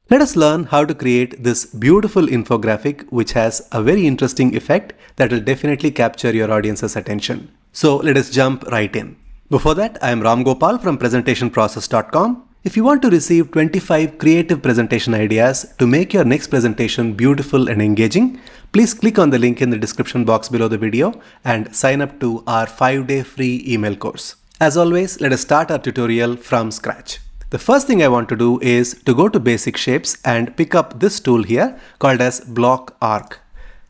Let us learn how to create this beautiful infographic which has a very interesting effect that will definitely capture your audience's attention. So let us jump right in. Before that, I am Ram Gopal from presentationprocess.com. If you want to receive 25 creative presentation ideas to make your next presentation beautiful and engaging, please click on the link in the description box below the video and sign up to our 5-day free email course. As always, let us start our tutorial from scratch. The first thing I want to do is to go to basic shapes and pick up this tool here called as block arc.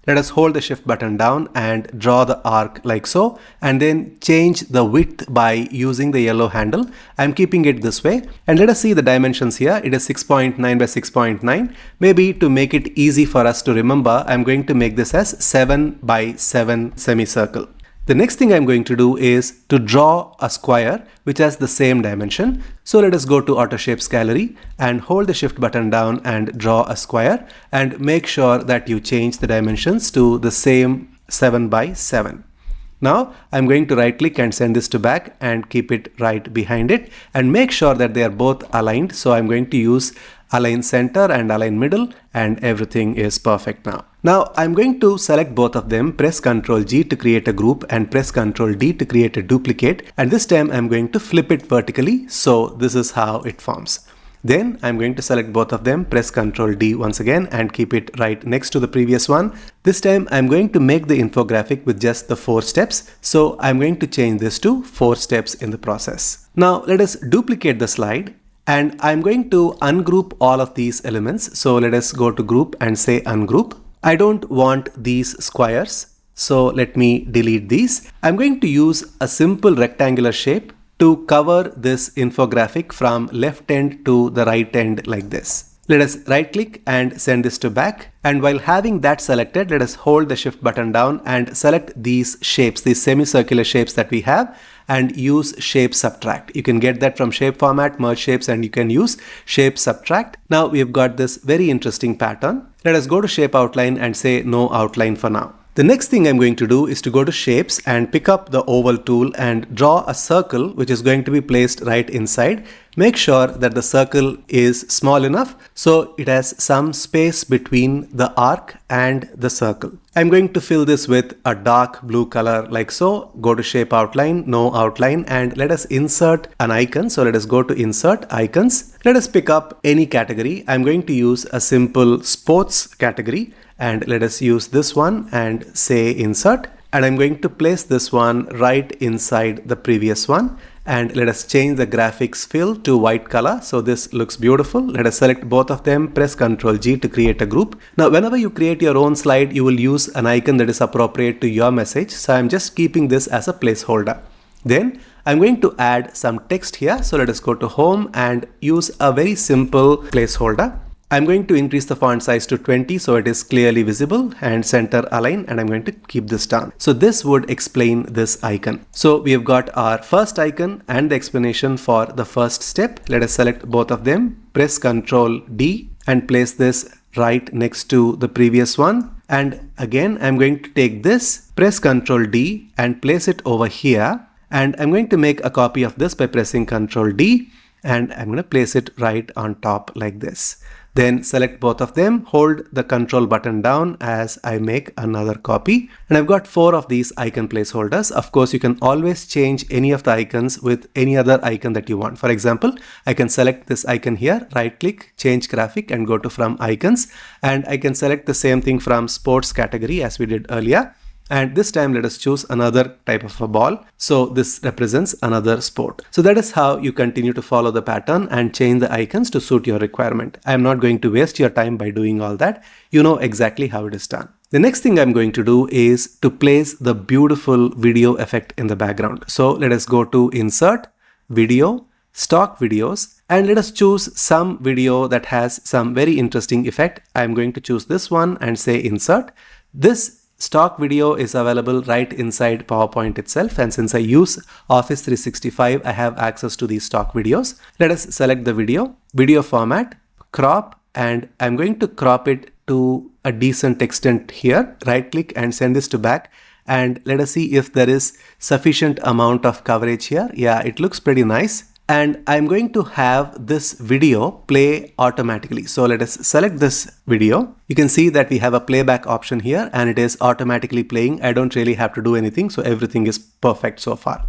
Let us hold the shift button down and draw the arc like so, and then change the width by using the yellow handle. I'm keeping it this way, and let us see the dimensions here. It is 6.9 by 6.9. Maybe to make it easy for us to remember, I'm going to make this as 7 by 7 semicircle. The next thing I'm going to do is to draw a square which has the same dimension. So let us go to Auto Shapes Gallery and hold the shift button down and draw a square, and make sure that you change the dimensions to the same 7 by 7. Now I'm going to right click and send this to back and keep it right behind it, and make sure that they are both aligned. So I'm going to use align center and align middle, and everything is perfect now. Now I'm going to select both of them, press Ctrl G to create a group and press Ctrl D to create a duplicate, and this time I'm going to flip it vertically. So this is how it forms. Then I'm going to select both of them, press Ctrl D once again and keep it right next to the previous one. This time I'm going to make the infographic with just the 4 steps. So I'm going to change this to 4 steps in the process. Now let us duplicate the slide, and I'm going to ungroup all of these elements. So let us go to group and say ungroup. I don't want these squares, so let me delete these. I'm going to use a simple rectangular shape to cover this infographic from left end to the right end like this. Let us right click and send this to back, and while having that selected, let us hold the shift button down and select these shapes, these semicircular shapes that we have, and use shape subtract. You can get that from shape format, merge shapes, and you can use shape subtract. Now we've got this very interesting pattern. Let us go to shape outline and say no outline for now. The next thing I'm going to do is to go to shapes and pick up the oval tool and draw a circle which is going to be placed right inside. Make sure that the circle is small enough so it has some space between the arc and the circle. I'm going to fill this with a dark blue color like so. Go to shape outline, no outline, and let us insert an icon. So let us go to insert icons. Let us pick up any category. I'm going to use a simple sports category, and let us use this one and say insert, and I'm going to place this one right inside the previous one, and let us change the graphics fill to white color so this looks beautiful. Let us select both of them, press Ctrl G to create a group. Now whenever you create your own slide, you will use an icon that is appropriate to your message, so I'm just keeping this as a placeholder. Then I'm going to add some text here, so let us go to home and use a very simple placeholder. I'm going to increase the font size to 20 so it is clearly visible, and center align, and I'm going to keep this down. So this would explain this icon. So we have got our first icon and the explanation for the first step. Let us select both of them, press Ctrl D and place this right next to the previous one. And again, I'm going to take this, press Ctrl D and place it over here. And I'm going to make a copy of this by pressing Ctrl D, and I'm going to place it right on top like this. Then select both of them, hold the Control button down as I make another copy. And I've got 4 of these icon placeholders. Of course, you can always change any of the icons with any other icon that you want. For example, I can select this icon here, right click, change graphic, and go to from icons. And I can select the same thing from sports category as we did earlier. And this time let us choose another type of a ball. So this represents another sport. So that is how you continue to follow the pattern and change the icons to suit your requirement. I am not going to waste your time by doing all that. You know exactly how it is done. The next thing I'm going to do is to place the beautiful video effect in the background. So let us go to insert, video, stock videos, and let us choose some video that has some very interesting effect. I'm going to choose this one and say insert. This stock video is available right inside PowerPoint itself, and since I use Office 365, I have access to these stock videos. Let us select the video format, crop, and I'm going to crop it to a decent extent here. Right click and send this to back, and let us see if there is sufficient amount of coverage here. Yeah, it looks pretty nice. and I'm going to have this video play automatically. So let us select this video. You can see that we have a playback option here and it is automatically playing. I don't really have to do anything, so everything is perfect so far.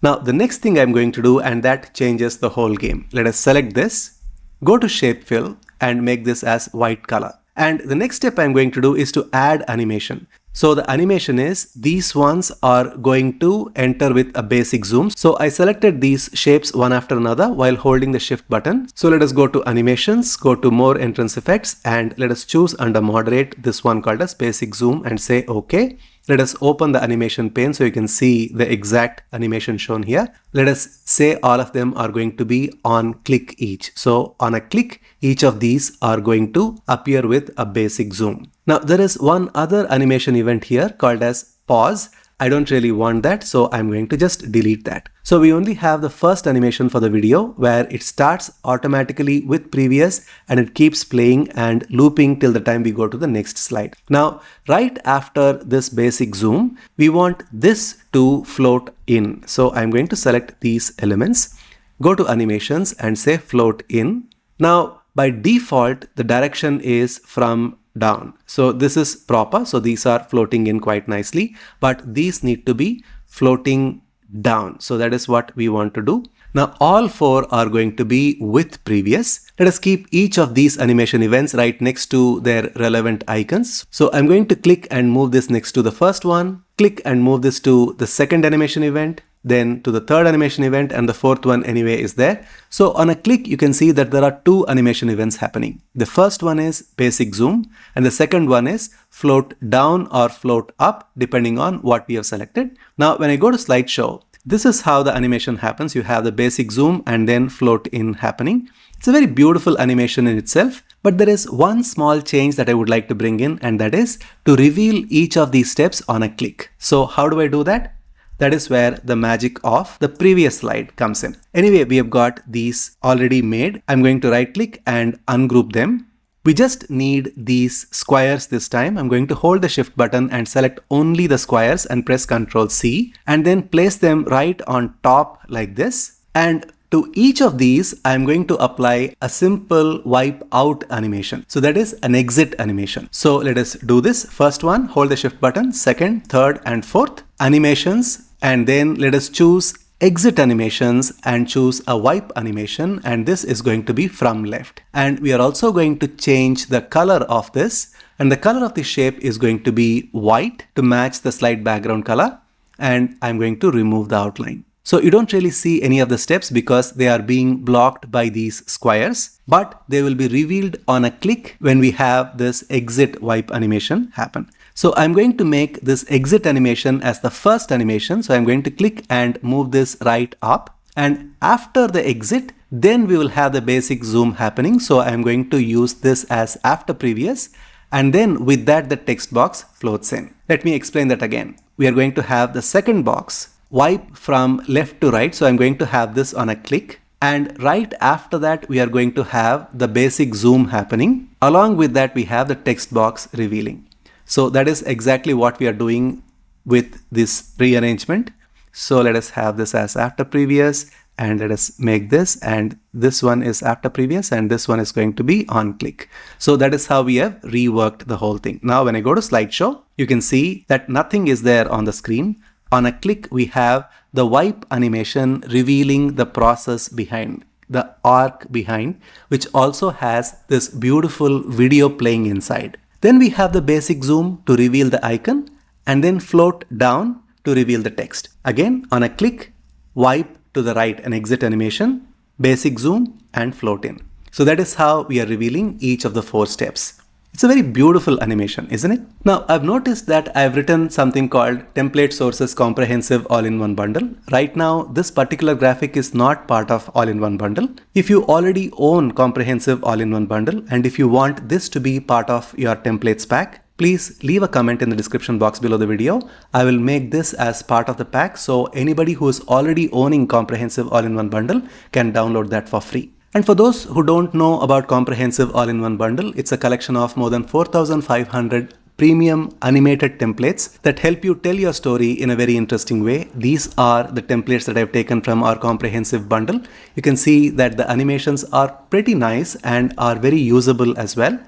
Now the next thing I'm going to do, and that changes the whole game. Let us select this, go to shape fill and make this as white color. And the next step I'm going to do is to add animation. So the animation is these ones are going to enter with a basic zoom. So I selected these shapes one after another while holding the shift button. So let us go to animations, go to more entrance effects, and let us choose under moderate this one called as basic zoom and say OK. Let us open the animation pane so you can see the exact animation shown here. Let us say all of them are going to be on click each. So on a click, each of these are going to appear with a basic zoom. Now there is one other animation event here called as pause. I don't really want that, so I'm going to just delete that. So we only have the first animation for the video where it starts automatically with previous and it keeps playing and looping till the time we go to the next slide. Now, right after this basic zoom, we want this to float in. So I'm going to select these elements, go to animations and say float in. Now, by default, the direction is from down. So this is proper. So these are floating in quite nicely, but these need to be floating down. So that is what we want to do. Now all four are going to be with previous. Let us keep each of these animation events right next to their relevant icons. So I'm going to click and move this next to the first one, click and move this to the second animation event, then to the third animation event, and the fourth one anyway is there. So on a click, you can see that there are two animation events happening. The first one is basic zoom and the second one is float down or float up depending on what we have selected. Now when I go to slideshow, this is how the animation happens. You have the basic zoom and then float in happening. It's a very beautiful animation in itself, but there is one small change that I would like to bring in, and that is to reveal each of these steps on a click. So how do I do that? That is where the magic of the previous slide comes in. Anyway, we have got these already made. I'm going to right click and ungroup them. We just need these squares this time. I'm going to hold the shift button and select only the squares and press Ctrl C and then place them right on top like this. And to each of these, I'm going to apply a simple wipe out animation. So that is an exit animation. So let us do this. First one, hold the shift button, second, third, and fourth. Animations, and then let us choose exit animations and choose a wipe animation, and this is going to be from left. And we are also going to change the color of this, and the color of the shape is going to be white to match the slide background color, and I'm going to remove the outline. So you don't really see any of the steps because they are being blocked by these squares, but they will be revealed on a click when we have this exit wipe animation happen. So I'm going to make this exit animation as the first animation. So I'm going to click and move this right up. And after the exit, then we will have the basic zoom happening. So I'm going to use this as after previous. And then with that, the text box floats in. Let me explain that again. We are going to have the second box wipe from left to right. So I'm going to have this on a click. And right after that, we are going to have the basic zoom happening. Along with that, we have the text box revealing. So that is exactly what we are doing with this rearrangement. So let us have this as after previous, and let us make this, and this one is after previous, and this one is going to be on click. So that is how we have reworked the whole thing. Now when I go to slideshow, you can see that nothing is there on the screen. On a click, we have the wipe animation revealing the process behind, the arc behind, which also has this beautiful video playing inside. Then we have the basic zoom to reveal the icon, and then float down to reveal the text. Again, on a click, wipe to the right, an exit animation, basic zoom, and float in. So that is how we are revealing each of the four steps. It's a very beautiful animation, isn't it? Now, I've noticed that I've written something called Template Sources Comprehensive All-in-One Bundle. Right now, this particular graphic is not part of All-in-One Bundle. If you already own Comprehensive All-in-One Bundle, and if you want this to be part of your templates pack, please leave a comment in the description box below the video. I will make this as part of the pack, so anybody who is already owning Comprehensive All-in-One Bundle can download that for free. And for those who don't know about Comprehensive All-in-One Bundle, it's a collection of more than 4,500 premium animated templates that help you tell your story in a very interesting way. These are the templates that I've taken from our comprehensive bundle. You can see that the animations are pretty nice and are very usable as well.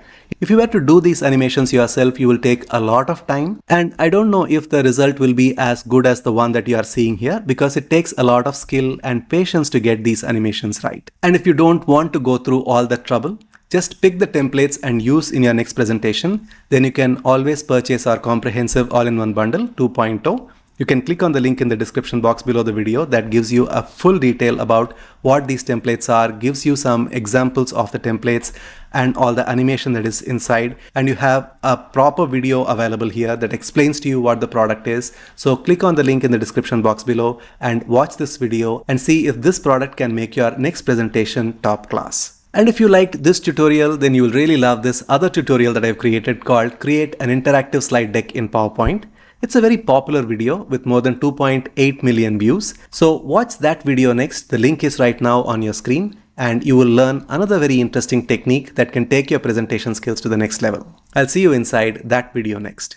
If you were to do these animations yourself, you will take a lot of time, and I don't know if the result will be as good as the one that you are seeing here, because it takes a lot of skill and patience to get these animations right. And if you don't want to go through all the trouble, just pick the templates and use in your next presentation. Then you can always purchase our comprehensive all-in-one bundle 2.0. You can click on the link in the description box below the video that gives you a full detail about what these templates are, gives you some examples of the templates and all the animation that is inside. And you have a proper video available here that explains to you what the product is. So click on the link in the description box below and watch this video and see if this product can make your next presentation top class. And if you liked this tutorial, then you will really love this other tutorial that I've created called Create an Interactive Slide Deck in PowerPoint. It's a very popular video with more than 2.8 million views. So watch that video next. The link is right now on your screen, and you will learn another very interesting technique that can take your presentation skills to the next level. I'll see you inside that video next.